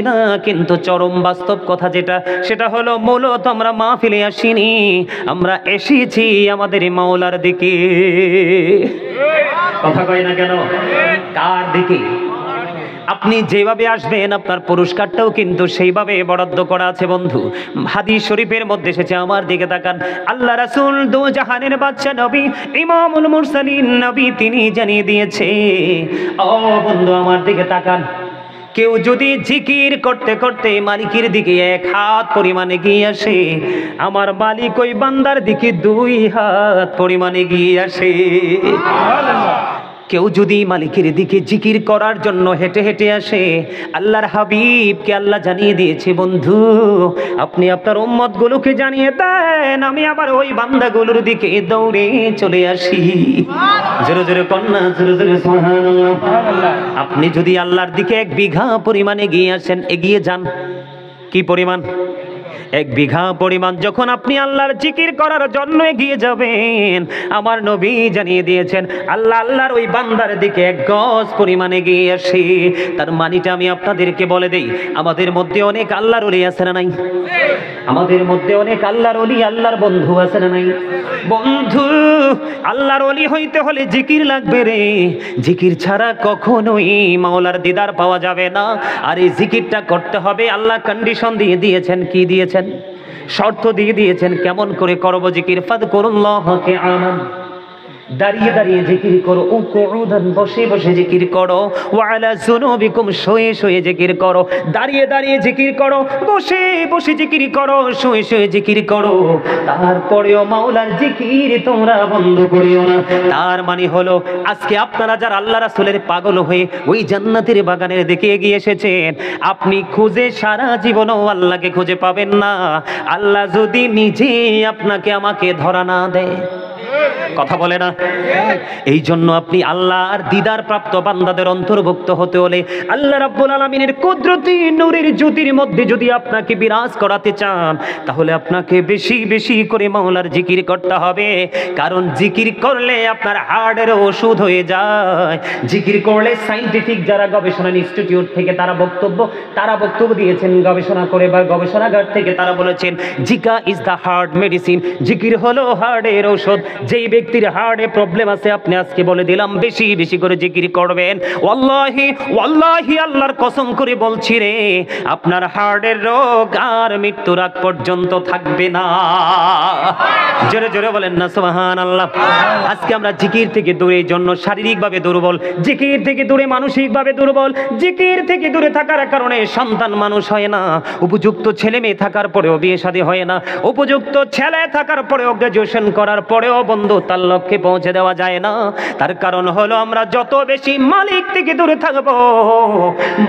না, কিন্তু চরম বাস্তব কথা যেটা, সেটা হলো মূলত আমরা মাহফিলে আসিনি, আমরা এসেছি আমাদের মাওলার দিকে। কথা কয় না কেন? কার দিকে? আপনি যেভাবে আসবেন আপনার পুরস্কারটাও কিন্তু সেইভাবে বরাদ্দ করা আছে বন্ধু। হাদিস শরীফের মধ্যে এসেছে, আমার দিকে তাকান, আল্লাহ রাসূল দু জাহানের বাদশা নবী ইমামুল মুরসালিন নবী তিনি জানিয়ে দিয়েছে, ও বন্ধু আমার দিকে তাকান, কেউ যদি জিকির করতে করতে মালিকের দিকে 1 হাত পরিমাণে এগিয়ে আসে, আমার মালিক ওই বান্দার দিকে 2 হাত পরিমাণে এগিয়ে আসে। কেউ যদি মালিকের দিকে জিকির করার জন্য হেঁটে হেঁটে আসে, আল্লাহর হাবিবকে আল্লাহ জানিয়ে দিয়েছে, বন্ধু আপনি আপনার উম্মতগুলোকে জানিয়ে দেন আমি আবার ওই বান্দাগুলোর দিকে দৌড়ে চলে আসি। জোরে জোরে কন্যা, জোরে জোরে সুবহানাল্লাহ। আপনি যদি আল্লাহর দিকে 1 বিঘা পরিমাণে এগিয়ে আসেন, এগিয়ে যান, কি পরিমাণ? 1 বিঘা পরিমাণ যখন আপনি আল্লাহর জিকির করার জন্য এগিয়ে যাবেন, আমার নবী জানিয়ে দিয়েছেন আল্লাহ আল্লাহর ওই বান্দার দিকে 1 গজ পরিমাণ এগিয়ে আসে। তার মানিটা আমি আপনাদেরকে বলে দেই, আমাদের মধ্যে অনেক আল্লাহর ওলি আছে না নাই? আমাদের মধ্যে অনেক আল্লাহর ওলি, আল্লাহর বন্ধু আছে না নাই? বন্ধু, আল্লাহর ওলি হইতে হলে জিকির লাগবে রে। জিকির ছাড়া কখনোই মাওলার দিদার পাওয়া যাবে না। আর এই জিকিরটা করতে হবে, আল্লাহ কন্ডিশন দিয়ে দিয়েছেন। কি দিয়েছেন? শর্ত দিয়ে দিয়েছেন। কেমন করে করব জিকির? ফাযকুরুল্লাহ কিয়ামান, দাঁড়িয়ে দাঁড়িয়ে জিকির করো, উকুউদান বসে বসে জিকির করো, ওয়া আলা যুনুবিকুম শুয়ে শুয়ে জিকির করো, দাঁড়িয়ে দাঁড়িয়ে জিকির করো, বসে বসে জিকির করো, শুয়ে শুয়ে জিকির করো। তারপরেও মাওলার জিকির তোমরা বন্ধ করিও না। তার মানে হলো আজকে আপনারা যারা আল্লাহ রাসূলের পাগল হয়ে ওই জান্নাতের বাগানের দিকে এগিয়ে এসেছেন, আপনি খুঁজে সারা জীবনও আল্লাহকে খুঁজে পাবেন না, আল্লাহ যদি নিজে আপনাকে আমাকে ধরা না দেয়। কথা বলে না? এই জন্য আপনি আল্লাহর দিদার প্রাপ্ত বান্দাদের অন্তর্ভুক্ত হতে হলে আল্লাহ রাব্বুল আলামিনের কুদরতি নূরের জ্যোতির মধ্যে যদি আপনাকে বিরাজ করাতে চান, তাহলে আপনাকে বেশি বেশি করে মাওলার জিকির করতে হবে। কারণ জিকির করলে আপনার হার্টের ওষুধ হয়ে যায়। জিকির করলে সায়েন্টিফিক যারা গবেষণা ইনস্টিটিউট থেকে তারা বক্তব্য দিয়েছেন, গবেষণা করে বা গবেষণাগার থেকে তারা বলেছেন, Zika is the heart medicine. জিকির হলো হার্টের ঔষধ। যেই ব্যক্তির হার্টে প্রবলেম আছে, আপনি আজকে বলে দিলাম বেশি বেশি করে জিকির করবেন, ওয়াল্লাহি ওয়াল্লাহি আল্লাহর কসম করে বলছি রে, আপনার হার্টের রোগ আর মৃত্যুর আগ পর্যন্ত থাকবে না। জোরে জোরে বলেন না সুবহানাল্লাহ। আজকে আমরা জিকির থেকে দূরে, জন্য শারীরিকভাবে দুর্বল, জিকির থেকে দূরে মানসিকভাবে দুর্বল, জিকির থেকে দূরে থাকার কারণে সন্তান মানুষ হয় না, উপযুক্ত ছেলে মেয়ে থাকার পরেও বিয়ে শাদী হয় না, উপযুক্ত ছেলে থাকার পরেও গ্রাজুয়েশন করার পরেও বন্ধু তার লক্ষ্যে পৌঁছে দেওয়া যায় না। তার কারণ হলো আমরা যত বেশি মালিক থেকে দূরে থাকবো,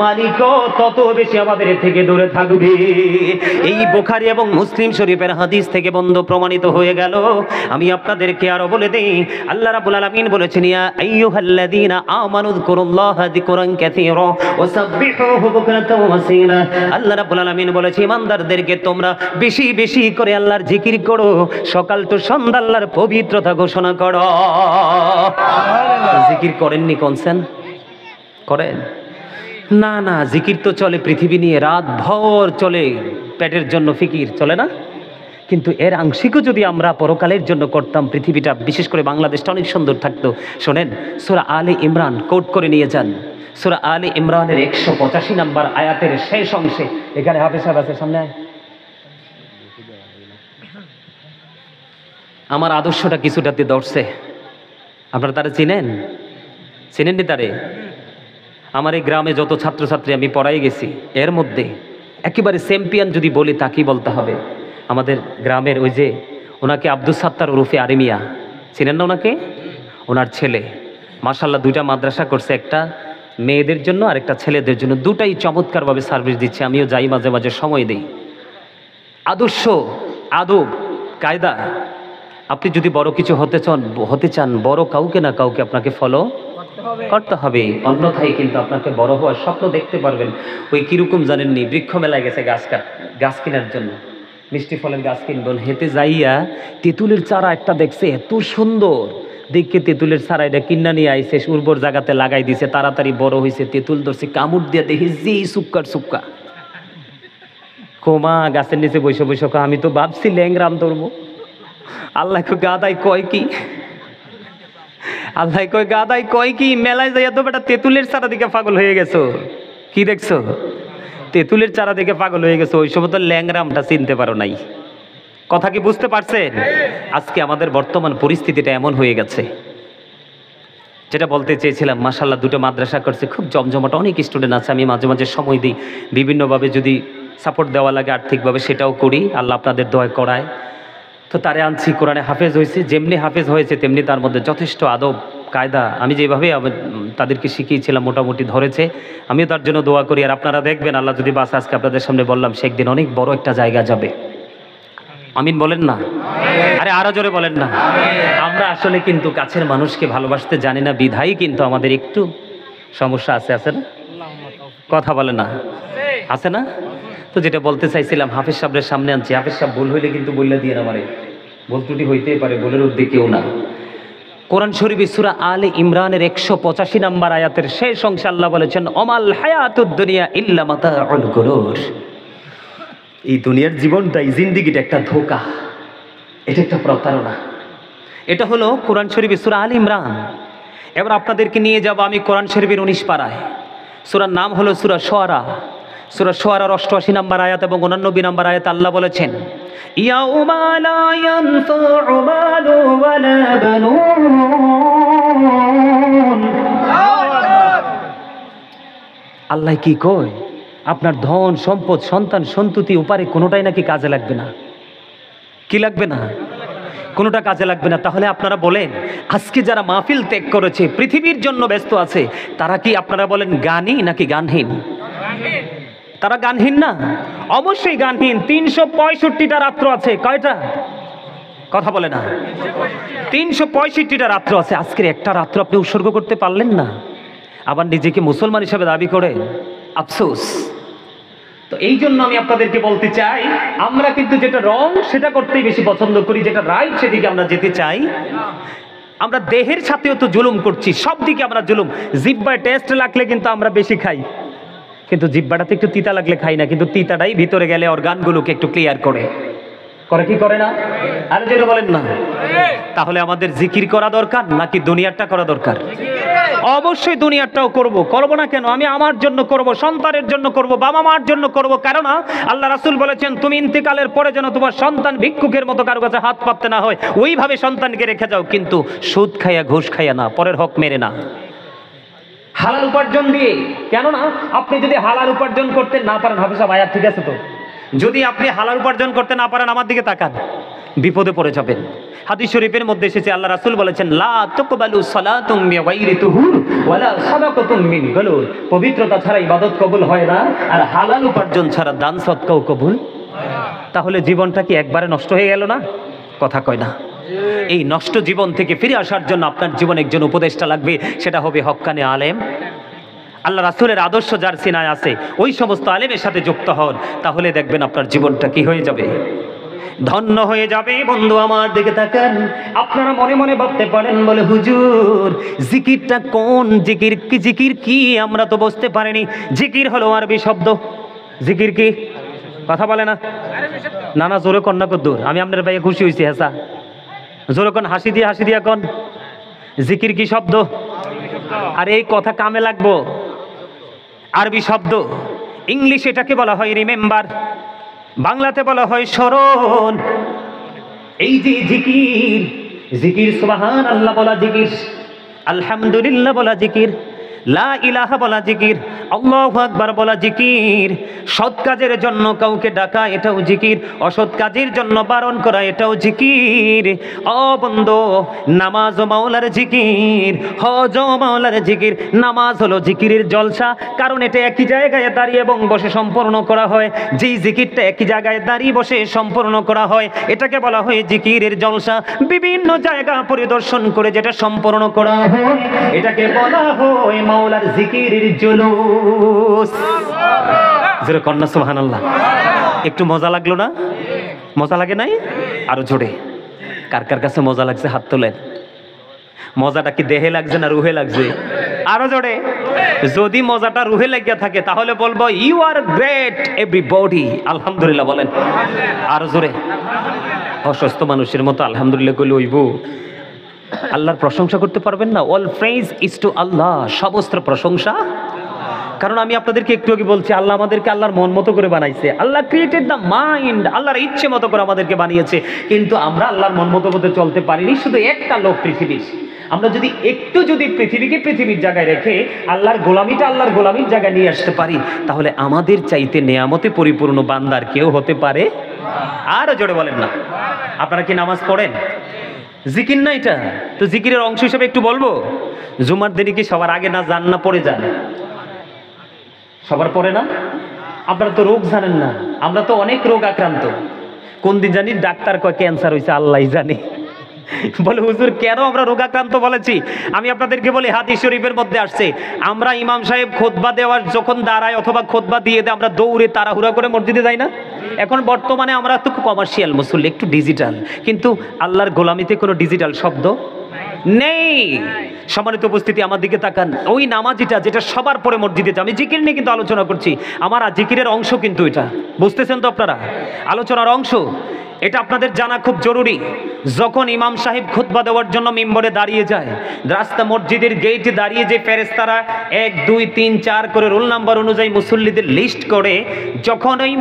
মালিকও তত বেশি আমাদের থেকে দূরে থাকবে। এই বুখারী এবং মুসলিম শরীফের হাদিস থেকে বন্ধু প্রমাণিত হয়ে গেল। আমি আপনাদেরকে আরো বলে দেই, আল্লাহ রাব্বুল আলামিন বলেছেন, ইয়া আইয়ুহাল্লাযীনা আমানু যিকুরুল্লাহা যিকরান কাসীরা ওয়া সাব্বিহুহু বুকরাতাও ওয়া আসীলা। আল্লাহ রাব্বুল আলামিন বলেছে, ইমানদারদেরকে তোমরা বেশি বেশি করে আল্লাহর জিকির করো, সকাল তো সন্ধ্যা আল্লাহর পবিত্রতা ঘোষণা করো। জিকির করেননি? কোনছেন করেন না? না, জিকির তো চলে পৃথিবী নিয়ে, রাত ভর চলে, পেটের জন্য ফিকির চলে না? কিন্তু এর আংশিকও যদি আমরা পরকালের জন্য করতাম, পৃথিবীটা বিশেষ করে বাংলাদেশটা অনেক সুন্দর থাকতো। শোনেন, সূরা আলে ইমরান কোট করে নিয়ে যান, সূরা আলে ইমরানের 185 নম্বর আয়াতের শেষ অংশে। এখানে হাফেজ সাহেব আছে, সামনে আয়। আমার আদর্শটা কিছুটাতে দর্শে, আপনারা তারা চিনেন? চিনেননি তারে? আমার এই গ্রামে যত ছাত্রছাত্রী আমি পড়াই গেছি, এর মধ্যে একেবারে চ্যাম্পিয়ন যদি বলি তাকেই বলতে হবে আমাদের গ্রামের ওই যে, ওনাকে আব্দুস সাত্তার ওরফে আরেমিয়া, চিনেন না ওনাকে? ওনার ছেলে মাশাআল্লাহ 2টা মাদ্রাসা করছে, একটা মেয়েদের জন্য আর একটা ছেলেদের জন্য, দুটাই চমৎকারভাবে সার্ভিস দিচ্ছে। আমিও যাই, মাঝে মাঝে সময় দিই। আদর্শ, আদব, কায়দা। আপনি যদি বড় কিছু হতে চান, বড় কাউকে না কাউকে আপনাকে ফলো করতে হবে, অন্যথায় কিন্তু আপনাকে বড় হওয়ার স্বপ্ন দেখতে পারবেন। ওই কিরকম জানেননি, বৃক্ষ মেলায় গেছে গাছ কেনার জন্য, মিষ্টি ফলের গাছ কিনবেন, হেঁটে যাইয়া তেঁতুলের চারা একটা দেখছে, এত সুন্দর দেখে তেঁতুলের চারা এটা কিনা নিয়ে আইসে, উর্বর জায়গাতে লাগাই দিছে, তাড়াতাড়ি বড় হয়েছে, তেঁতুল ধরছে, কামড় দিয়ে দেখি যে সুক্কার সুক্কা। কোমা গাছের নিচে বসে বসে কয়, আমি তো ভাবছি ল্যাংরাম ধরবো। আল্লাহ কয় গাদাই কয় কি, আল্লাহ কয় গাদাই কয় কি, মেলায় যাইয়া তো বেটা তেঁতুলের চারা দিকে পাগল হয়ে গেছো। কি দেখছো? তেঁতুলের চারা দিকে পাগল হয়ে গেছো, ওই সময় তো ল্যাংরামটা চিনতে পারো নাই। কথা কি বুঝতে পারছেন? আজকে আমাদের বর্তমান পরিস্থিতিটা এমন হয়ে গেছে। যেটা বলতে চেয়েছিলাম, মাশাআল্লাহ দুটো মাদ্রাসা করছে, খুব জমজমাট, অনেক স্টুডেন্ট আছে। আমি মাঝে মাঝে সময় দিই, বিভিন্নভাবে যদি সাপোর্ট দেওয়া লাগে আর্থিকভাবে সেটাও করি, আল্লাহ আপনাদের দোয়া করায়। তো তারে আনছি, কোরআনে হাফেজ হয়েছে, যেমনি হাফেজ হয়েছে তেমনি তার মধ্যে যথেষ্ট আদব কায়দা আমি যেভাবে তাদেরকে শিখিয়েছিলাম মোটামুটি ধরেছে। আমিও তার জন্য দোয়া করি। আর আপনারা দেখবেন আল্লাহ যদি বাস, আজকে আপনাদের সামনে বললাম সে একদিন অনেক বড় একটা জায়গা যাবে। আমিন বলেন না? আরে আরো জোরে বলেন না। আমরা আসলে কিন্তু কাছের মানুষকে ভালোবাসতে জানি না, বিধায় কিন্তু আমাদের একটু সমস্যা আছে, আছে না? কথা বলে না, আছে না? তো যেটা বলতে চাইছিলাম, হাফেজ সাহেবের সামনে আনছি। হাফেজ সাহেব ভুল হইলে কিন্তু বললে দিয়ে আমারে, ভুল ত্রুটি হইতেই পারে, ভুলের ঊর্ধ্বে কেউ না। কোরআন শরীফে সূরা আলে ইমরানের 185 নম্বর আয়াতের শেষ অংশে আল্লাহ বলেছেন, অমাল হায়াতুদ দুনিয়া ইল্লা মাতাউল গুরুর। এই দুনিয়ার জীবনটা, এই জিন্দেগিটা একটা ধোঁকা, এটা একটা প্রতারণা। এটা হলো কোরআন শরীফে সূরা আলে ইমরান। এবার আপনাদেরকে নিয়ে যাব আমি কোরআন শরীফের 19 পারায়। সূরার নাম হলো সূরা শুআরা। সূরা শুআরার 88 নম্বর আয়াত এবং 89 নম্বর আয়াত আল্লাহ বলেছেন, ইয়াউমা লা ইয়ানফাউ মালু ওয়ালা বানুন। আল্লাহ কি কয়? আপনার ধন সম্পদ সন্তান সন্ততি উপারে কোনোটাই নাকি কাজে লাগবে না। কি লাগবে না? কোনোটা কাজে লাগবে না। তাহলে আপনারা বলেন, আজকে যারা মাহফিল ত্যাগ করেছে, পৃথিবীর জন্য ব্যস্ত আছে, তারা কি আপনারা বলেন গানী নাকি গানহীন? তারা গানহীন না? অবশ্যই গানহীন। 365টা রাত্র আছে। কয়টা? কথা বলে না। 365টা রাত্র আছে। আজকের একটা রাত্র আপনি উৎসর্গ করতে পারলেন না, আবার নিজেকে মুসলমান হিসেবে দাবি করে, আফসোস। তো এই জন্য আমি আপনাদেরকে বলতে চাই, আমরা কিন্তু যেটা রং সেটা করতেই বেশি পছন্দ করি, যেটা রাইট সেদিকে আমরা যেতে চাই। আমরা দেহের সাথেও তো জুলুম করছি, সব দিকে আমরা জুলুম। জিহ্বায় টেস্ট লাগলে কিন্তু আমরা বেশি খাই, কিন্তু জিহ্বাটাতে একটু তিতা লাগলে খাই না, কিন্তু তিতাটাই ভিতরে গেলে অর্গানগুলোকে একটু ক্লিয়ার করে কি করে না? আরে যেটা বলেন না। তাহলে আমাদের জিকির করা দরকার নাকি দুনিয়ারটা করা দরকার? অবশ্যই দুনিয়ারটাও করব না কেন? আমি আমার জন্য করব, সন্তানের জন্য করব, বাবা মার জন্য করব। কারণ আল্লাহ রাসূল বলেছেন, তুমি ইন্তেকালের পরে যেন তোমার সন্তান ভিক্ষুকের মতো কারো কাছে হাত পাততে না হয়, ওইভাবে সন্তানকে রেখে যাও, কিন্তু সুদ খাইয়া ঘুষ খাইয়া না, পরের হক মেরে না, হালাল উপার্জন দিয়ে। কেননা আপনি যদি হালাল উপার্জন করতে না পারেন, হাফেজ সাহেব আয়াত ঠিক আছে তো, যদি আপনি হালাল উপার্জন করতে না পারেন, আমার দিকে তাকান, বিপদে পড়ে যাবেন। হাদিস শরীফের মধ্যে এসেছে, আল্লাহ রাসূল বলেছেন, লা তুকবালু সালাতুম বিগাইরি তুহুর ওয়ালা সাদাকাতুম মিন গুলুল। পবিত্রতা ছাড়া ইবাদত কবুল হয় না, আর হালাল উপার্জন ছাড়া দান সদকাও কবুল হয় না। তাহলে জীবনটা কি একবারে নষ্ট হয়ে গেল না? কথা কয় না। এই নষ্ট জীবন থেকে ফিরে আসার জন্য আপনার জীবনে একজন উপদেষ্টা লাগবে, সেটা হবে হক্কানি আলেম। আল্লাহ রাসূলের আদর্শ যার সিনায় আছে, ওই সমস্ত আলেমের সাথে যুক্ত হন, তাহলে দেখবেন আপনার জীবনটা কি হয়ে যাবে, ধন্য হয়ে যাবে। বন্ধু আমার দিকে তাকান। আপনারা মনে মনে ভাবতে পারেন, বলে হুজুর জিকিরটা কোন জিকির? কি জিকির কি আমরা তো বুঝতে পারিনি। জিকির হলো আরবি শব্দ। জিকির কি? কথা বলে না। না না, জোরে কন্যা কদ্দুর, আমি আপনার ভাইয়ে খুশি হয়েছি। হেসা জোরে কন, হাসি দিয়া কন। জিকির কি শব্দ? আর এই কথা কামে লাগবো, আরবি শব্দ। ইংলিশ এটাকে বলা হয় রিমেম্বার, বাংলাতে বলা হয় স্মরণ। এই যে জিকির, জিকির সুবহানাল্লাহ বলা জিকির, আলহামদুলিল্লাহ বলা জিকির, লা ইলাহা বলা জিকির, আল্লাহু আকবার বলা জিকির। সৎ কাজের জন্য কাউকে ডাকা এটাও জিকির, অসৎ কাজের জন্য বারণ করা এটাও জিকির। ও বন্ধু, নামাজ ও মাওলার জিকির, হজ ও মাওলার জিকির। নামাজ হলো জিকিরের জলসা, কারণ এটা একই জায়গায় দাঁড়িয়ে এবং বসে সম্পূর্ণ করা হয়। যেই জিকিরটা একই জায়গায় দাঁড়িয়ে বসে সম্পূর্ণ করা হয়, এটাকে বলা হয় জিকিরের জলসা। বিভিন্ন জায়গা পরিদর্শন করে যেটা সম্পূর্ণ করা হয়, এটাকে বলা হয় মাওলার জিকিরের জুলুস। জোরে কন্যা সুবহানাল্লাহ। একটু মজা লাগলো না? মজা লাগে নাই? আরো জোরে। কার কার কাছে মজা লাগছে হাত তোলেন। মজাটা কি দেহে লাগছে না রুহে লাগছে? আরো জোরে। যদি মজাটা রুহে লাগিয়া থাকে তাহলে বলবো ইউ আর গ্রেট এভরিবডি, আলহামদুলিল্লাহ বলেন আরো জোরে। অসুস্থ মানুষের মতো আলহামদুলিল্লাহ কইলে হইব? আল্লাহর প্রশংসা করতে পারবেন না? অল প্রেইজ ইজ টু আল্লাহ, সমস্ত প্রশংসা। কারণ আমি আপনাদেরকে একটু আগে বলছি, আল্লাহ আমাদেরকে আল্লাহর মন মতো করে বানাইছে। আল্লাহ ক্রিয়েটেড দ্য মাইন্ড, আল্লাহর ইচ্ছে মতো করে আমাদেরকে বানিয়েছে। কিন্তু আমরা আল্লাহর মন মতো করতে চলতে পারিনি। শুধু একটা লোক পৃথিবীর, আমরা যদি একটু পৃথিবীকে পৃথিবীর জায়গায় রেখে আল্লাহর গোলামির জায়গায় নিয়ে আসতে পারি, তাহলে আমাদের চাইতে নেয়ামতে পরিপূর্ণ বান্দার কেউ হতে পারে? আরো জোরে বলেন না। আপনারা কি নামাজ পড়েন? জিকির না এটা? তো জিকিরের অংশ হিসেবে একটু বলবো, জুমার দিনে কি সবার আগে না যান না পড়ে যান? সবার পরে না? আপনারা তো রোগ জানেন না, আমরা তো অনেক রোগ আক্রান্ত। কোন দিন জানি ডাক্তার কয় ক্যান্সার হয়েছে, আল্লাহই জানে। বলে হুজুর কেন আমরা রোগাক্রান্ত বলেছি? আমি আপনাদেরকে বলি, হাদিস শরীফের মধ্যে আসছে, আমরা ইমাম সাহেব খুতবা দেওয়ার যখন দাঁড়ায় অথবা খুতবা দিয়ে দেয়, আমরা দৌড়ে তাড়াহুড়া করে মসজিদে যাই না? এখন বর্তমানে আমরা তো কমার্শিয়াল মুসল্লি, একটু ডিজিটাল, কিন্তু আল্লাহর গোলামিতে কোনো ডিজিটাল শব্দ নেই। সম্মানিত উপস্থিতি, আমার দিকে তাকান। ওই নামাজিটা যেটা সবার পরে মসজিদে যায়, আমি জিকির নিয়ে কিন্তু আলোচনা করছি, আমার জিকিরের অংশ কিন্তু এটা, বুঝতেছেন তো আপনারা? আলোচনার অংশ এটা আপনাদের জানা খুব জরুরি। যখন ইমাম সাহেব খুতবা দেওয়ার জন্য মিম্বরে দাঁড়িয়ে যায়, রাস্তা মসজিদের গেটে দাঁড়িয়ে যে ফেরেশতারা 1 2 3 4 করে রোল নাম্বার অনুযায়ী মুসল্লিদের লিস্ট করে, যখন ওই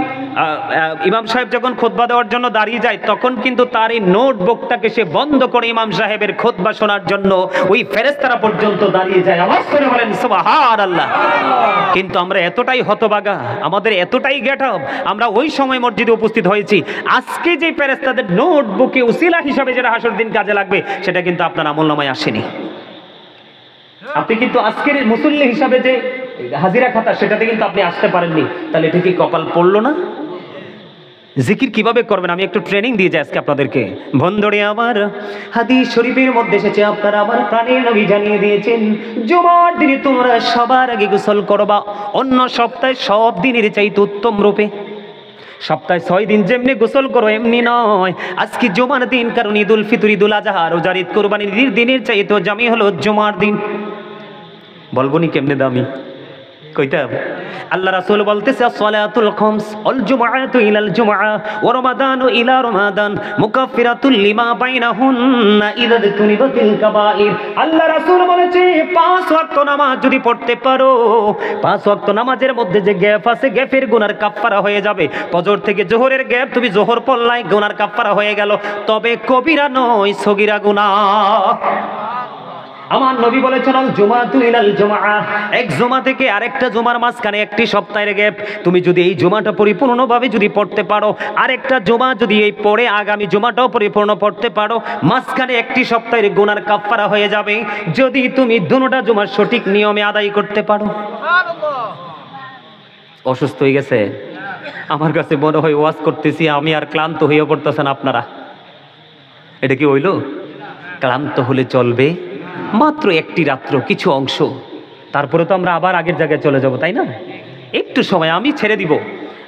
ইমাম সাহেব যখন খুতবা দেওয়ার জন্য দাঁড়িয়ে যায়, তখন কিন্তু তার এই নোটবুকটাকে সে বন্ধ করে ইমাম সাহেবের খুতবা শোনার জন্য ওই ফেরেশতারা পর্যন্ত দাঁড়িয়ে যায়। আওয়াজ করে বলেন সুবহানাল্লাহ। কিন্তু আমরা এতটাই হতভাগা, আমাদের এতটাই গেট আপ, আমরা ওই সময় মসজিদে উপস্থিত হয়েছি, আজকে যে ফেরেশতাদের নোটবুকে উসিলা হিসাবে যেটা হাসর দিন কাজে লাগবে, সেটা কিন্তু আপনার আমলনামায় আসেনি। আপনি কিন্তু আজকের মুসল্লি হিসাবে যে হাজিরা খাতা, সেটাতে কিন্তু আপনি আসতে পারেননি। তাহলে এটা কি কপাল পড়লো না? জিকির কিভাবে করবেন আমি একটু ট্রেনিং দিয়ে যাই আজকে আপনাদেরকে। বন্ধুরে আমার, হাদিস শরীফের মধ্যে এসেছে, আপনারা আমার প্রাণের নবী জানিয়ে দিয়েছেন, জুমার দিনে তোমরা সবার আগে গোসল করবা অন্য সপ্তাহে সব দিনের চাইতে উত্তম রূপে। সপ্তাহে 6 দিন যেমনি গোসল করো এমনি নয়, আজকে জুমার দিন, কারণ ঈদুল ফিতর, ঈদুল আজহা, রোজার ঈদ, কুরবানির দিনের চাইতে দামি হলো জুমার দিন। বলবো নি কেমনে দামি, কইতে হবে। আল্লাহ রাসূল বলতেছে, সালাতুল খামস ওয়াল জুমআতু ইলাল জুমআ ওয়া রমাদানু ইলা রমাদান মুকাফফিরাতুল লিমা বাইনাহুন্না ইযা তুনিবাতিল কাবাইর। আল্লাহ রাসূল বলেছে, 5 ওয়াক্ত নামাজ যদি পড়তে পারো, 5 ওয়াক্ত নামাজের মধ্যে যে গ্যাপ আছে, গ্যাপের গুনার কাফফারা হয়ে যাবে। ফজর থেকে জোহরের গ্যাপ, তুমি জোহর পড়লাই, গুনার কাফফারা হয়ে গেল। তবে কবিরা নয়, সগীরা গুনাহ। আমার নবী বলেছেন, আল জুমাতু ইলাল জুমআ, এক জুমা থেকে আরেকটা জুমার মাঝখানে একটি সপ্তাহের গ্যাপ। তুমি যদি এই জুমাটা পরিপূর্ণভাবে যদি পড়তে পারো, আরেকটা জুমা যদি এই পড়ে আগামী জুমাটাও পরিপূর্ণ পড়তে পারো, মাঝখানে একটি সপ্তাহের গুনার কাফফারা হয়ে যাবে, যদি তুমি দুটোটা জুমার সঠিক নিয়মে আদায় করতে পারো। অসুস্থ হয়ে গেছে, আমার কাছে মনে হয় ওয়াজ করতেছি আমি আর ক্লান্ত হয়ে পড়তেছেন আপনারা। এটা কি হইল? ক্লান্ত হলে চলবে, মাত্র একটি রাত্র, কিছু অংশ, তারপরে তো আমরা আবার আগের জায়গায় চলে যাব, তাই না? একটু সময় আমি ছেড়ে দিব।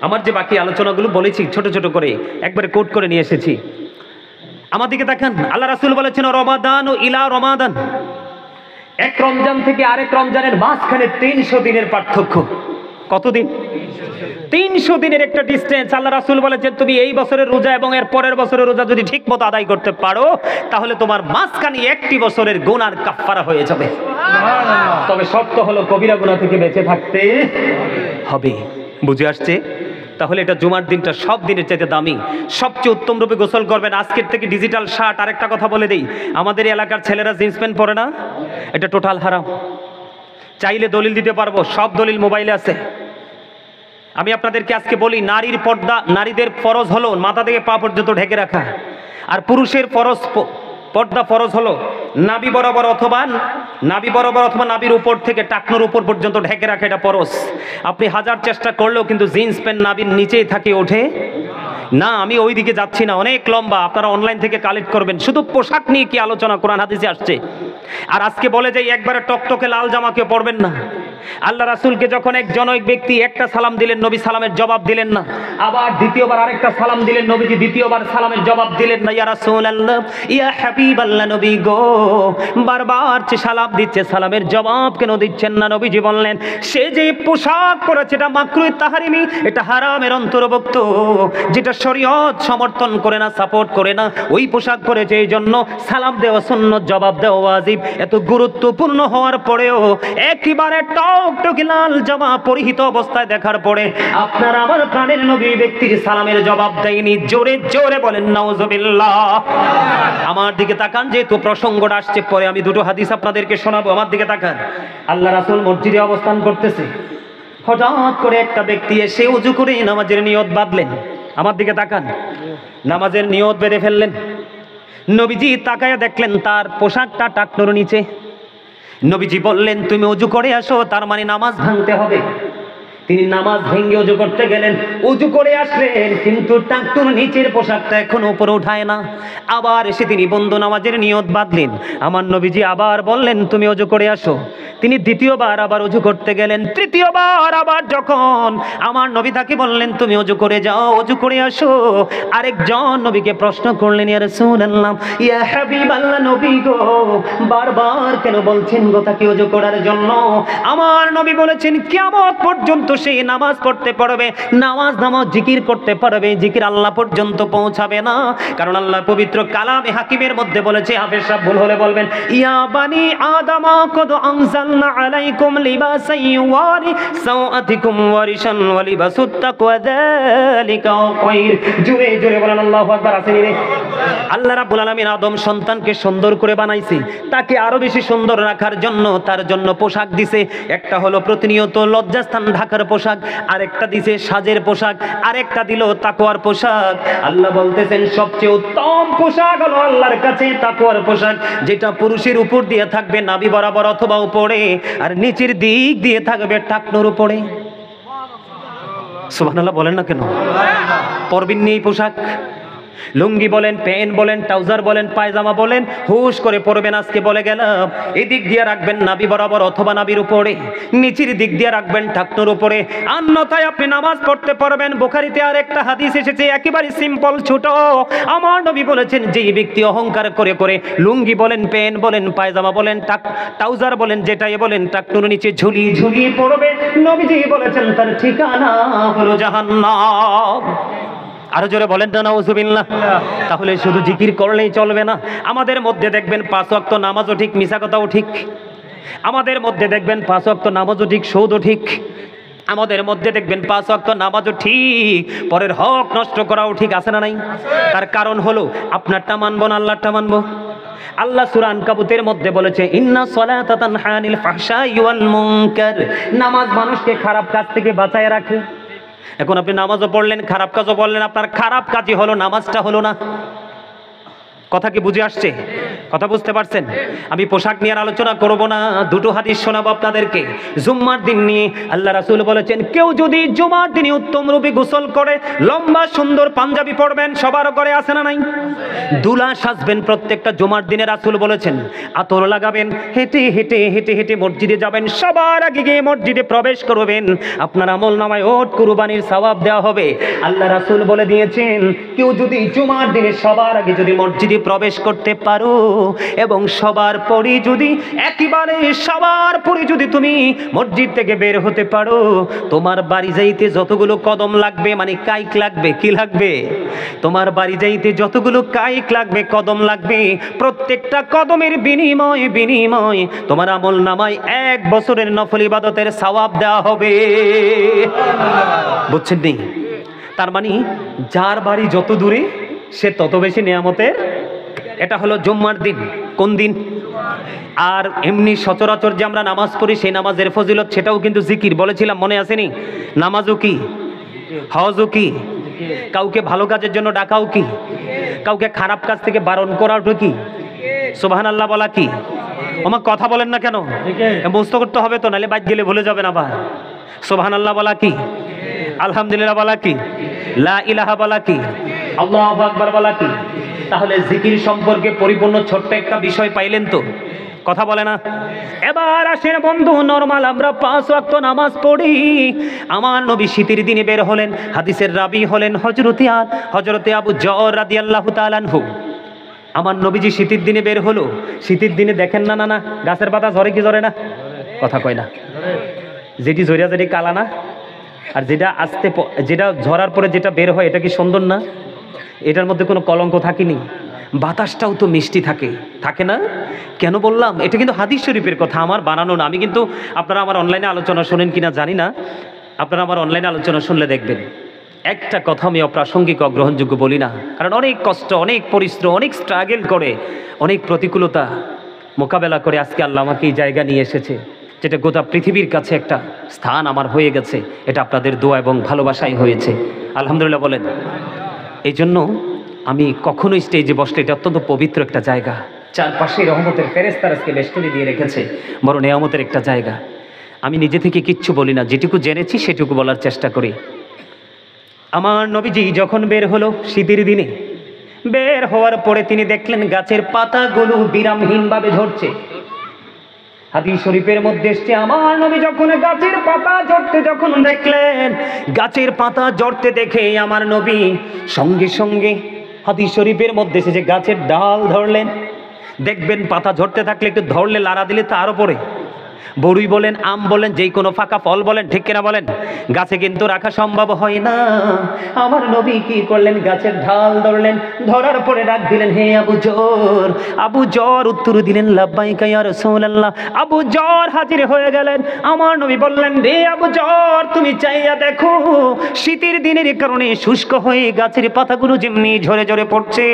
আমার যে বাকি আলোচনাগুলো বলেছি ছোট ছোট করে একবারে কোট করে নিয়ে এসেছি। আমার দিকে দেখেন, আল্লাহ রাসূল বলেছেন, রমাদান ও ইলা রমাদান, এক রমজান থেকে আরেক রমজানের মাঝখানে 300 দিনের পার্থক্য। কতদিন? 300 দিনের একটা ডিস্টেন্স। আল্লাহ রাসূল বলেছেন, তুমি এই বছরের রোজা এবং এর পরের বছরের রোজা যদি ঠিক মতো আদায় করতে পারো, তাহলে তোমার মাঝখানে একটি বছরের গুনার কাফফারা হয়ে যাবে। তবে শর্ত হলো কবিরা গুনাহ থেকে বেঁচে থাকতে হবে। বুঝে আসছে? তাহলে এটা জুমার দিনটা সব দিনের চাইতে দামি, সবচেয়ে উত্তম রূপে গোসল করবেন। আজকের থেকে ডিজিটাল শার্ট, আরেকটা কথা বলে দেই, আমাদের এলাকার ছেলেরা জিন্স প্যান্ট পরে না, এটা টোটাল হারাম। চাইলে দলিল দিতে পারবো, সব দলিল মোবাইলে আছে। আমি আপনাদেরকে আজকে বলি, নারীর পর্দা, নারীদের ফরজ হলো মাথা থেকে পা পর্যন্ত ঢেকে রাখা, আর পুরুষের পর্দা ফরজ হলো নাভি বরাবর অথবা নাভির উপর থেকে টাকনোর উপর পর্যন্ত ঢেকে রাখা, এটা ফরজ। আপনি হাজার চেষ্টা করলেও কিন্তু জিন্স প্যান্ট নাভির নিচেই থাকে, ওঠে। না, আমি ওই দিকে যাচ্ছি না, অনেক লম্বা, আপনারা অনলাইন থেকে কালেক্ট করবেন। শুধু পোশাক নিয়ে কি আলোচনা কোরআন হাদিসে আসছে। আর আজকে বলে যে একবারে টকটকে লাল জামা কেউ পরবেন না। আল্লাহ রাসূলকে যখন এক জনৈক ব্যক্তি একটা সালাম দিলেন, নবী সালামের জবাব দিলেন না। আবার দ্বিতীয়বার আরেকটা সালাম দিলেন, নবীজি দ্বিতীয়বার সালামের জবাব দিলেন না। ইয়া রাসূলুল্লাহ, ইয়া হাবিবাল্লাহ, নবী গো, বারবার যে সালাম দিচ্ছে, সালামের জবাব কেন দিচ্ছেন না? নবীজি বললেন, সে যে পোশাক পরেছে এটা মাকরুহ তাহরিমি, এটা হারামের অন্তর্ভুক্ত, যেটা শরীয়ত সমর্থন করে না, সাপোর্ট করে না, ওই পোশাক পরেছে, এই জন্য সালাম দেওয়া সুন্নত, জবাব দেওয়া ওয়াজিব। এত গুরুত্বপূর্ণ হওয়ার পরেও একেবারে টকটকে লাল জামা পরিহিত অবস্থায় দেখার পরে আপনার আমার প্রাণের নবী ব্যক্তির সালামের জবাব দেয়নি। জোরে জোরে বলেন নাউজুবিল্লাহ। আমার দিকে তাকান, যেহেতু প্রসঙ্গটা আসছে, পরে আমি দুটো হাদিস আপনাদেরকে শোনাবো। আমার দিকে তাকান। আল্লাহ রাসূল মসজিদে অবস্থান করতেছে, হঠাৎ করে একটা ব্যক্তি এসে উজু করে নামাজের নিয়ত বাঁধলেন। আমার দিকে তাকান, নামাজের নিয়ত বেঁধে ফেললেন। নবীজি তাকায়া দেখলেন তার পোশাকটা টাকনুর নিচে। নবীজি বললেন, তুমি উজু করে আসো, তার মানে নামাজ ভাঙতে হবে। তিনি নামাজ ভেঙে উজু করতে গেলেন, উজু করে আসলেন, কিন্তু টাকনুর নিচের পোশাকটা এখন উপরে উঠায় না। আবার এসে তিনি বন্ধ নামাজের নিয়ত বাঁধলেন। আমার নবীজি আবার বললেন, তুমি উজু করে আসো। তিনি দ্বিতীয়বার আবার উজু করতে গেলেন। তৃতীয়বার আবার যখন আমার নবী তাকে বললেন, তুমি উজু করে যাও, উজু করে আসো, আরেকজন নবীকে প্রশ্ন করলেন, ইয়া রাসূলুল্লাহ, ইয়া হাবিবাল্লাহ, নবী গো, বারবার কেন বলছেন গো তাকে উজু করার জন্য? আমার নবী বলেছেন, কিয়ামত পর্যন্ত সে নামাজ পড়তে পারবে, নামাজ জিকির করতে পারবে, জিকির আল্লাহ পর্যন্ত পৌঁছাবে না। কারণ আল্লাহ পবিত্র কালামে হাকিমের মধ্যে বলেছে, হাফেজ সাহেব ভুল হলে বলবেন, ইয়া বানি আদম কদ আনজালনা আলাইকুম লিবাসান ইউয়ারি সাওআতিকুম ওয়ারিশান ওয়া লিবাসুত তাকওয়া যালিকা খায়র। জোরে জোরে বলেন আল্লাহু আকবার। আসেনি রে? আল্লাহ রাব্বুল আলামিন আদম সন্তানকে সুন্দর করে বানাইছে, তাকে আরো বেশি সুন্দর রাখার জন্য তার জন্য পোশাক দিছে। একটা হলো প্রতিনিয়ত লজ্জাস্থান ঢাকার পোশাক, আরেকটা দিছে সাজের পোশাক, আরেকটা দিল তাকওয়ার পোশাক। আল্লাহ বলতেছেন, সবচেয়ে উত্তম পোশাক হলো আল্লাহর কাছে তাকওয়ার পোশাক, যেটা পুরুষের উপর দিয়ে থাকবে নাভি বরাবর অথবা উপরে, আর নিচের দিক দিয়ে থাকবে টাকনুর উপরে। সুবহানাল্লাহ বলেন না কেন? পরবেন এই পোশাক, লুঙ্গি বলেন, প্যান্ট বলেন, ট্রাউজার বলেন, পায়জামা বলেন, হুশ করে পরবেন। আজকে বলে গেলাম, এদিক দিয়ে রাখবেন নাভি বরাবর অথবা নাভির উপরে, নিচের দিক দিয়ে রাখবেন টাকনুর উপরে, অন্যথায় আপনি নামাজ পড়তে পারবেন। বুখারীতে আরেকটা হাদিস এসেছে, একেবারে সিম্পল ছোট। আমার নবী বলেছেন, যেই ব্যক্তি অহংকার করে করে লুঙ্গি বলেন, প্যান্ট বলেন, পায়জামা বলেন, ট্রাউজার বলেন, যেটাই বলেন, টাকনুর নিচে ঝুলিয়ে ঝুলিয়ে পড়বে, নবীজি বলেছেন তার ঠিকানা হলো জাহান্নাম। আরো জোরে বলেন না নাউজুবিল্লাহ। তাহলে শুধু জিকির করলেই চলবে না, আমাদের মধ্যে দেখবেন 5 ওয়াক্ত নামাজও ঠিক, মিছা কথাও ঠিক। আমাদের মধ্যে দেখবেন 5 ওয়াক্ত নামাজও ঠিক, সুদও ঠিক। আমাদের মধ্যে দেখবেন 5 ওয়াক্ত নামাজও ঠিক, পরের হক নষ্ট করাও ঠিক। আছে না নাই? তার কারণ হলো আপনারটা মানবো না আল্লাহরটা মানবো। আল্লাহ সূরা আনকাবুতের মধ্যে বলেছে, ইন্না সলাতা তানহা আনিল ফাহশাই ওয়াল মুনকার, নামাজ মানুষকে খারাপ কাজ থেকে বাঁচায় রাখে। এখন আপনি নামাজও পড়লেন, খারাপ কাজও বললেন, আপনার খারাপ কাজই হলো, নামাজটা হলো না। কথা কি বুঝে আসছে? কথা বুঝতে পারছেন? আমি পোশাক নিয়ে আলোচনা করব না, দুটো হাদিস শোনাবো আপনাদেরকে। জুম্মার দিন নিয়ে আল্লাহ রাসূল বলেছেন, কেউ যদি জুমার দিনে উত্তম রূপে গোসল করে, লম্বা সুন্দর পাঞ্জাবি পরবেন, সবার ঘরে আছে না নাই? দুলা সাজবেন প্রত্যেকটা জুমার দিনে। রাসূল বলেছেন, আতর লাগাবেন, হেঁটে হেঁটে হেঁটে হেঁটে মসজিদে যাবেন, সবার আগে গিয়ে মসজিদে প্রবেশ করবেন, আপনার আমল নামায় ওট কুরবানির সওয়াব দেওয়া হবে। আল্লাহ রাসূল বলে দিয়েছেন, কেউ যদি জুমার দিনে সবার আগে যদি মসজিদে প্রবেশ করতে পারো এবং সবার পরে যদি একেবারে সবার পরে যদি তুমি মসজিদ থেকে বের হতে পারো, তোমার বাড়ি যাইতে যতগুলো কদম লাগবে, মানে কাইক লাগবে, কি লাগবে? তোমার বাড়ি যাইতে যতগুলো কাইক লাগবে, কদম লাগবে, প্রত্যেকটা কদমের বিনিময় তোমার আমল নামায় 1 বছরের নফল ইবাদতের সওয়াব দেওয়া হবে। বুঝছেন নি? তার মানে যার বাড়ি যত দূরে সে তত বেশি নিয়ামতের। এটা হলো জুম্মার দিন। কোন দিন? আর এমনি সচরাচর যে আমরা নামাজ পড়ি, সেই নামাজের ফজিলত, সেটাও কিন্তু জিকির। বলেছিলাম, মনে আসেনি? নামাজও কি, হজও কি, কাউকে ভালো কাজের জন্য ডাকাও কি, কাউকে খারাপ কাজ থেকে বারণ করাও কি, সুবহানাল্লাহ বলা কি। আমার কথা বলেন না কেন? মুস্ত করতে হবে তো, নাহলে বাদ গেলে ভুলে যাবেন আবার। সুবহানাল্লাহ বলা কি, আলহামদুলিল্লাহ বলা কি, লা ইলাহা বলা কি? আল্লাহু আকবার বলা কি? তাহলে জিকির সম্পর্কে পরিপূর্ণ ছোট্ট একটা বিষয় পাইলেন তো? কথা বলে না? এবার আসেন বন্ধু, নরমাল আমরা 5 ওয়াক্ত নামাজ পড়ি। আমার নবী শীতের দিনে বের হলেন, হাদিসের রাবি হলেন হযরতে আবু যর রাদিয়াল্লাহু তাআলা আনহু। আমার নবীজি শীতের দিনে বের হলো। শীতের দিনে দেখেন না না গাছের পাতা ঝরে কি ঝরে না? কথা কয় না? যেটি ঝরিয়া যেটি কালা না, আর যেটা যেটা ঝরার পরে যেটা বের হয় এটা কি সুন্দর না? এটার মধ্যে কোনো কলঙ্ক থাকেনি। বাতাসটাও তো মিষ্টি থাকে না? কেন বললাম? এটা কিন্তু হাদিস শরীফের কথা, আমার বানানো না। আমি কিন্তু, আপনারা আমার অনলাইনে আলোচনা শোনেন কিনা জানি না, আপনারা আমার অনলাইনে আলোচনা শুনলে দেখবেন একটা কথা আমি অপ্রাসঙ্গিক অগ্রহণযোগ্য বলি না। কারণ অনেক কষ্ট, অনেক পরিশ্রম, অনেক স্ট্রাগল করে, অনেক প্রতিকূলতা মোকাবেলা করে আজকে আল্লাহ আমাকে এই জায়গা নিয়ে এসেছে, যেটা গোটা পৃথিবীর কাছে একটা স্থান আমার হয়ে গেছে। এটা আপনাদের দোয়া এবং ভালোবাসাই হয়েছে, আলহামদুলিল্লাহ বলেন। এই জন্য আমি কখনোই স্টেজে বসলে, এটা অত্যন্ত পবিত্র একটা জায়গা, চারপাশে রহমতের ফেরেশতারা আজকে বেষ্টনী দিয়ে রেখেছে, বড় নেয়ামতের একটা জায়গা। আমি নিজে থেকে কিচ্ছু বলি না, যেটুকু জেনেছি সেটুকু বলার চেষ্টা করি। আমার নবীজি যখন বের হলো শীতের দিনে, বের হওয়ার পরে তিনি দেখলেন গাছের পাতাগুলো বিরামহীনভাবে ঝরছে। হাদিস শরীফের মধ্যে এসছে, আমার নবী যখন গাছের পাতা ঝরতে যখন দেখলেন, গাছের পাতা ঝরতে দেখে আমার নবী সঙ্গে সঙ্গে হাদিস শরীফের মধ্যে এসে যে গাছের ডাল ধরলেন। দেখবেন পাতা ঝরতে থাকলে একটু ধরলে লাড়া দিলে তো আরো পড়ে। বড়ুই বলেন, আম বলেন, যেই কোনো ফাঁকা ফল বলেন, ঠিক কিনা বলেন? গাছে কিন্তু রাখা সম্ভব হয় না। আমার নবী কি করলেন? গাছের ঢাল ধরলেন, ধরার পরে ডাক দিলেন, হে আবু যর। আবু যর উত্তর দিলেন, লাব্বাইকা ইয়া রাসূলুল্লাহ। আবু যর হাজির হয়ে গেলেন। আমার নবী বললেন, রে আবু যর, তুমি চাইয়া দেখো, শীতের দিনের কারণে শুষ্ক হয়ে গাছের পাতাগুলো যেমনি ঝরে ঝরে পড়ছে,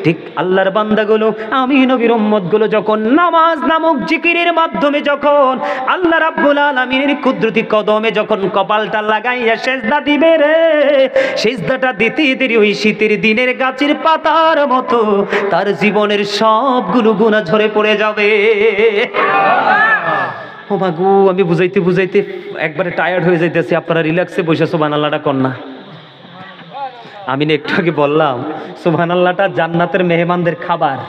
ঠিক আল্লাহর বান্দাগুলো, আমি নবীর উম্মতগুলো যখন নামাজ নামক জিকিরের মাধ্যমে যখন আল্লাহ রাব্বুল আলামিনের কুদরতি কদমে যখন কপালটা লাগাইয়া সিজদা দিবে রে, সিজদাটা দিতে দেরি ওই শীতের দিনের গাছের পাতার মতো তার জীবনের সবগুলো গুনাহ ঝরে পড়ে যাবে। ও বাগু, আমি বুঝাইতে বুঝাইতে একবারে টায়ার্ড হয়ে যাইতেছি। আপনারা রিল্যাক্সে বসে সুবহানাল্লাহটা কর না। আমি না একটু আগে বললাম সুবহানাল্লাহটা জান্নাতের মেহমানদের খাবার।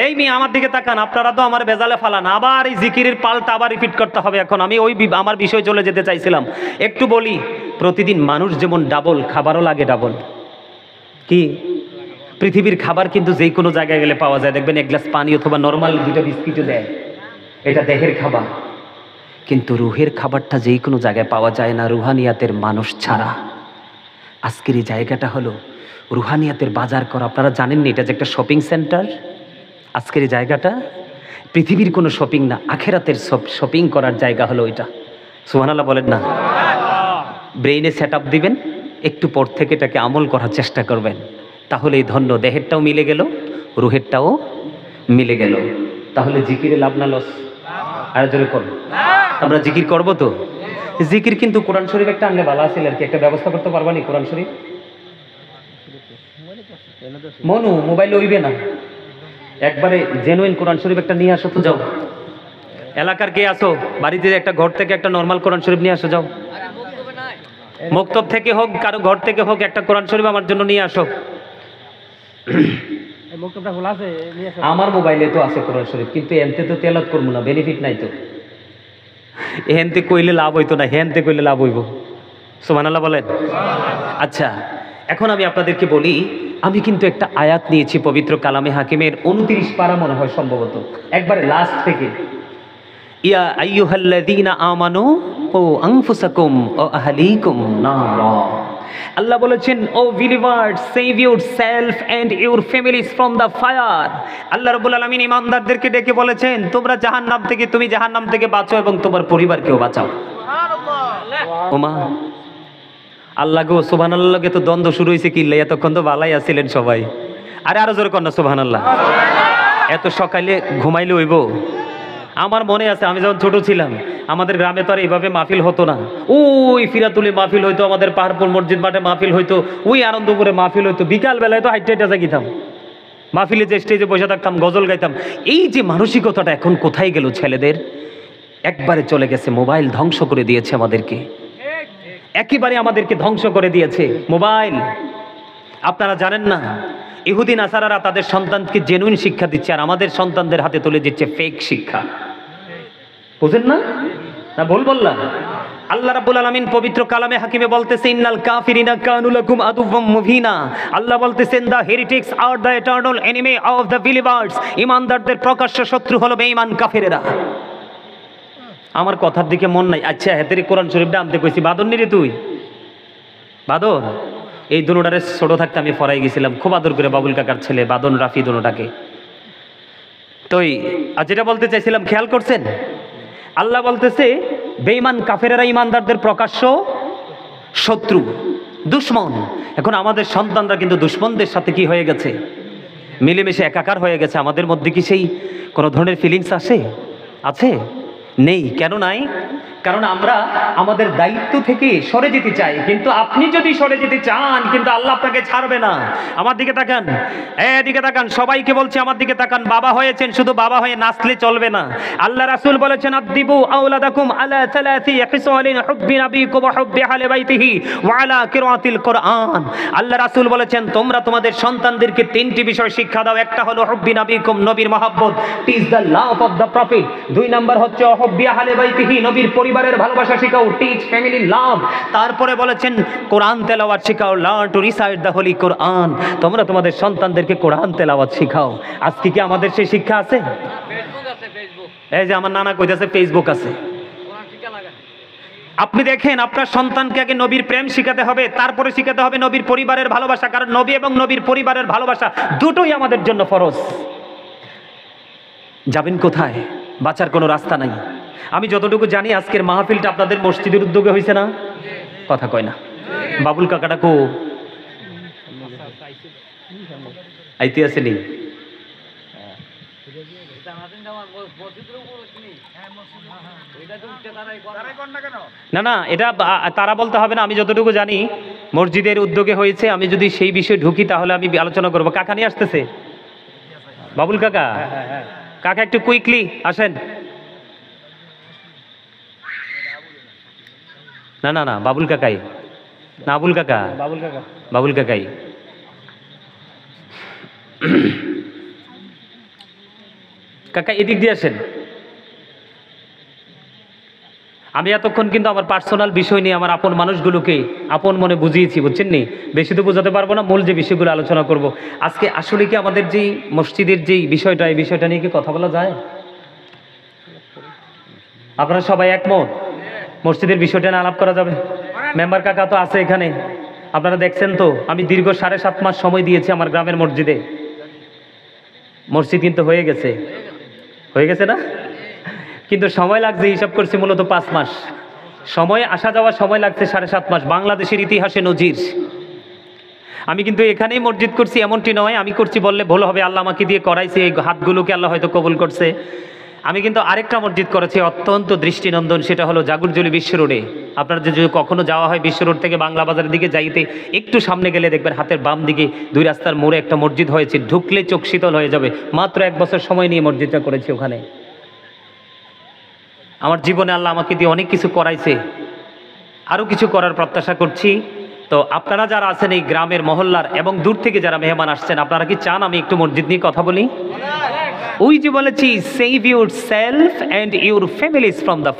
এই মেয়ে আমার দিকে তাকান, আপনারা তো আমার বেজালে ফালান, আবার এই জিকিরের পাল্টা আবার রিপিট করতে হবে। এখন আমি আমার বিষয় চলে যেতে চাইছিলাম। একটু বলি, প্রতিদিন মানুষ যেমন ডাবল, খাবারও লাগে ডাবল। কি? পৃথিবীর খাবার কিন্তু যে কোনো জায়গায় গেলে পাওয়া যায়। দেখবেন এক গ্লাস পানি অথবা নর্মাল 2টা বিস্কিটও দেয়, এটা দেহের খাবার। কিন্তু রুহের খাবারটা যে কোনো জায়গায় পাওয়া যায় না, রুহানিয়াতের মানুষ ছাড়া। আজকের এই জায়গাটা হলো রুহানিয়াতের বাজার করা। আপনারা জানেন না এটা যে একটা শপিং সেন্টার? আজকের এই জায়গাটা পৃথিবীর কোনো শপিং না, আখেরাতের শপিং করার জায়গা হলো এটা। সুবহানাল্লাহ বলেন না? ব্রেইনে সেট আপ দিবেন, একটু পর থেকে এটাকে আমল করার চেষ্টা করবেন, তাহলে এই ধন্য দেহেরটাও মিলে গেল, রুহেরটাও মিলে গেল। তাহলে জিকিরে লাভ না লস? আর জোরে করবো আমরা জিকির করবো তো? জিকির কিন্তু কোরআন শরীফ একটা আনলে ভালো আছিল আর কি। একটা ব্যবস্থা করতে পারবা নি কোরআন শরীফ? মনু মোবাইল লইবে না, একবারে জেনুইন কোরআন শরীফ একটা নিয়ে আসো তো। যাও, এলাকার কে আসো, বাড়িতে একটা ঘর থেকে একটা নর্মাল কোরআন শরীফ নিয়ে আসো। যাও, মক্তব থেকে হোক, কারো ঘর থেকে হোক, একটা কোরআন শরীফ আমার জন্য নিয়ে আসো। আমার মোবাইলে তো আছে কোরআন শরীফ, কিন্তু এনতে তো তেলাওয়াত করবো না, বেনিফিট নাই তো। হেনতে কইলে লাভ হইতো না, হেনতে কইলে লাভ হইব। সুবহানাল্লাহ বলেন। আচ্ছা, এখন আমি আপনাদেরকে বলি, আমি কিন্তু একটা আয়াত নিয়েছি পবিত্র কালামে হাকিমের 29 পারা মনে হয় সম্ভবত, একবারে লাস্ট থেকে। ইয়া আইয়ুহাল্লাযীনা আমানু ও আনফুসাকুম ও আহলিকুম নারা। আল্লাহ বলেছেন, O believers, save yourself and your families from the fire. আল্লাহ রাব্বুল আলামিন ইমানদারদেরকে ডেকে বলেছেন, তোমরা জাহান্নাম থেকে, তুমি জাহান্নাম থেকে বাঁচো এবং তোমার পরিবারকেও বাঁচাও। সুবহানাল্লাহ। ওমা আল্লাহ গো, সুবহানাল্লাহকে তো দ্বন্দ্ব শুরু হয়েছে কি, এতক্ষণ তো ভালাই আছিলেন সবাই। আরো জোরে কর না সুবহানাল্লাহ। এত সকালে ঘুমাইলে হইব? আমার মনে আছে আমি যখন ছোট ছিলাম, আমাদের গ্রামে তো আর এইভাবে মাহফিল হতো না। ওই ফিরাতুলি মাহফিল হইতো, আমাদের পাহাড়পুর মসজিদ মাঠে মাহফিল হইতো, ওই আনন্দপুরে মাহফিল হইতো। বিকাল বেলায় তো হাইটে হাইটে গিতাম মাহফিলে, যে স্টেজে বসে থাকতাম, গজল গাইতাম। এই যে মানসিকতাটা এখন কোথায় গেল ছেলেদের? একবারে চলে গেছে, মোবাইল ধ্বংস করে দিয়েছে আমাদেরকে। একেবারে আমাদেরকে ধ্বংস করে দিয়েছে মোবাইল। আপনারা জানেন না, ইহুদি নাসারারা তাদের সন্তানকে জেনুইন শিক্ষা দিচ্ছে, আর আমাদের সন্তানদের হাতে তুলে দিচ্ছে ফেক শিক্ষা। বুঝেন না? না ভুল বললাম? আল্লাহ রাব্বুল আলামিন পবিত্র কালামে হাকিমে বলতেছে, ইন্নাল কাফিরিনা কানু লাকুম আদুওয়াম মুবিনা। আল্লাহ বলতেছেন, the heretics are the eternal enemy of the believers. ঈমানদারদের প্রকাশ্য শত্রু হলো বেঈমান কাফেরেরা। আমার কথার দিকে মন নাই। আচ্ছা, হেতেরি কোরআন শরীফটা আনতে কইছি, বাদর নিরে তুই বাদর। এই দুনোটারে ছোট থাকতে আমি ফরাই গেছিলাম, খুব আদর করে বাবুল কাকার ছেলে বাদন রাফি দুনোটাকে। তোই আর যেটা বলতে চাইছিলাম খেয়াল করছেন, আল্লাহ বলতেছে বেঈমান কাফেরেরা ঈমানদারদের প্রকাশ্য শত্রু, দুশমন। এখন আমাদের সন্তানরা কিন্তু দুশমনদের সাথে কি হয়ে গেছে, মিলেমিশে একাকার হয়ে গেছে। আমাদের মধ্যে কি সেই কোনো ধরনের ফিলিংস আছে? নেই। কেন নাই? কারণ আমরা আমাদের দায়িত্ব থেকে সরে যেতে চাই। কিন্তু আপনি যদি সরে যেতে চান, কিন্তু আল্লাহ আপনাকে ছাড়বে না। আমার দিকে তাকান, এদিকে তাকান, সবাইকে বলছি আমার দিকে তাকান। বাবা হয়েছেন, শুধু বাবা হয়ে নাচলে চলবে না। আল্লাহ রাসূল বলেছেন, আদিবু আওলাদাকুম আলা সালাসি খিসালিন হুব্বি নবিকুম ওয়া হুব্বি আহলি বাইতিহি ওয়া আলা কিরাআতিল কুরআন। আল্লাহ রাসূল বলেছেন, তোমরা তোমাদের সন্তানদেরকে তিনটি বিষয় শিক্ষা দাও। একটা হলো হুব্বি নবিকুম, নবীর মহব্বত, teach the love of the prophet. দুই নাম্বার হচ্ছে হুব্বি আহলি বাইতিহি, নবীর পরিবারের ভালোবাসা শিখাও, টিচ ফ্যামিলি লাভ। তারপরে বলেছেন কোরআন তেলাওয়াত শিখাও, learn to recite the holy Quran. তোমরা তোমাদের সন্তানদেরকে কোরআন তেলাওয়াত শিখাও। আজকে কি আমাদের সেই শিক্ষা আছে? এই যে আমার নানা কইতাছে ফেসবুক আছে। আপনি দেখেন, আপনার সন্তানকে আগে নবীর প্রেম শিখাতে হবে, তারপরে শিখাতে হবে নবীর পরিবারের ভালোবাসা। কারণ নবী এবং নবীর পরিবারের ভালোবাসা দুটোই আমাদের জন্য ফরজ। যাবেন কোথায়? বাঁচার কোনো রাস্তা নাই। আমি যতটুকু জানি আজকের মাহফিলটা আপনাদের মসজিদের উদ্যোগে হয়েছে না? কথা কয় না। বাবুল কাকাটা কো আইতে আসেনি? না না, এটা তারা বলতে হবে না। আমি যতটুকু জানি মসজিদের উদ্যোগে হয়েছে। আমি যদি সেই বিষয়ে ঢুকি তাহলে আমি আলোচনা করবো। কাকা নিয়ে আসতেছে, বাবুল কাকা। কাকা একটু কুইকলি আসেন। না না না, বাবুল কাকাই না, আবুল কাকা, বাবুল কাকাই। কাকা এদিক দিয়ে আসেন। আমি এতক্ষণ কিন্তু আমার পার্সোনাল বিষয় নিয়ে আমার আপন মানুষগুলোকে আপন মনে বুঝিয়েছি, বুঝছেন নি? বেশি তো বোঝাতে পারবো না, মূল যে বিষয়গুলো আলোচনা করব আজকে। আসলে কি আমাদের যেই মসজিদের যেই বিষয়টা, এই বিষয়টা নিয়ে কি কথা বলা যায়? আপনারা সবাই একমত? মসজিদের বিষয়টা নিয়ে আলাপ করা যাবে? মেম্বার কাকা তো আছে এখানে, আপনারা দেখছেন তো। আমি দীর্ঘ 7.5 মাস সময় দিয়েছি আমার গ্রামের মসজিদে। মসজিদ কিন্তু হয়ে গেছে না? কিন্তু সময় লাগছে, হিসাব করছি মূলত 5 মাস সময়, আসা যাওয়া সময় লাগছে 7.5 মাস। বাংলাদেশের ইতিহাসে নজির। আমি কিন্তু এখানেই মসজিদ করছি এমনটি নয়। আমি করছি বললে ভুল হবে, আল্লাহ আমাকে দিয়ে করাইছে, এই হাতগুলোকে আল্লাহ হয়তো কবুল করছে। আমি কিন্তু আরেকটা মসজিদ করেছি অত্যন্ত দৃষ্টিনন্দন, সেটা হলো জাগুরজলি বিশ্ব রোডে। আপনার যদি কখনো যাওয়া হয় বিশ্ব রোড থেকে বাংলা বাজারের দিকে যাইতে একটু সামনে গেলে দেখবেন হাতের বাম দিকে 2 রাস্তার মোড়ে একটা মসজিদ হয়েছে। ঢুকলে চোখ শীতল হয়ে যাবে। মাত্র 1 বছর সময় নিয়ে মসজিদটা করেছি ওখানে। আমার জীবনে আল্লাহ আমাকে দিয়ে অনেক কিছু করাইছে, আরও কিছু করার প্রত্যাশা করছি। তো আপনারা যারা আছেন এই গ্রামের মহল্লার এবং দূর থেকে যারা মেহমান আসছেন, আপনারা কি চান আমি একটু মসজিদ নিয়ে কথা বলি? ওই যে বলেছি, save your self and your families from the